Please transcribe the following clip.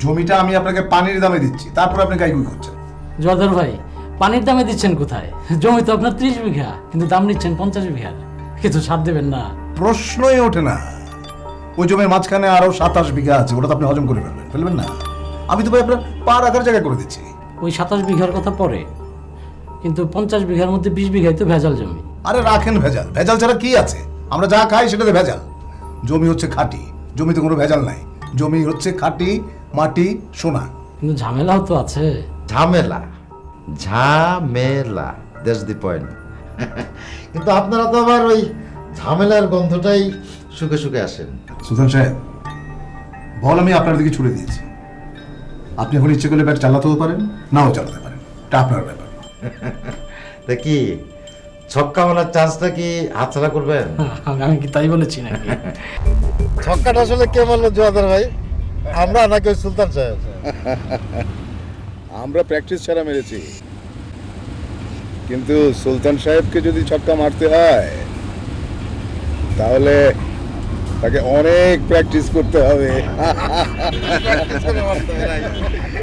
জমিটা আমি আপনাকে পানির দামে দিচ্ছি, তারপর আপনি গাইগুই করছেন। জোয়ারদার ভাই, পানির দামে দিচ্ছেন কোথায়? জমি তো আপনার 30 বিঘা, কিন্তু দাম নিচ্ছেন 50 বিঘা। কিছু ছাড় দেবেন না? প্রশ্নই ওঠে না। ওই জমির মাঝখানে আরো 27 বিঘা আছে, ওটা তো আপনি হজম করে ফেলবেন না? আমি তো ভাই আপনার পা রাখার জায়গা করে দিচ্ছি। ওই 27 বিঘার কথা পরে, কিন্তু 50 বিঘার মধ্যে 20 বিঘাই তো ভেজাল জমি। আরে রাখেন ভেজাল, ভেজাল ছাড়া কি আছে? আমরা যা খাই সেটাতে ভেজাল। জমি হচ্ছে খাঁটি, জমিতে কোনো ভেজাল নাই। জমি হচ্ছে খাঁটি মাটি সোনা। কিন্তু ঝামেলাও তো আছে। ঝামেলা ঝামেলা, দ্যাটস দি পয়েন্ট। কিন্তু আপনারা তো আবার ওই ঝামেলার গন্ধটাই শুকে শুকে আসেন। সুলতান সাহেব, বল আমি আপনার দিকে ছুড়ে দিয়েছি। আপনি এখন ইচ্ছে করলে ব্যাট চালাতেও পারেন, নাও চালাতে পারেন, এটা আপনার ব্যাপার। দেখি ছক্কা মারার চান্সটা কি হাতছাড়া করবেন? আমি কি তাই বলেছি নাকি? ছক্কাটা আসলে কে মারলো জোয়াদার ভাই, আমরা নাকি ওই সুলতান সাহেব? আমরা প্র্যাকটিস ছাড়া মেরেছি, কিন্তু সুলতান সাহেবকে যদি ছক্কা মারতে হয় তাহলে তাকে অনেক প্র্যাকটিস করতে হবে।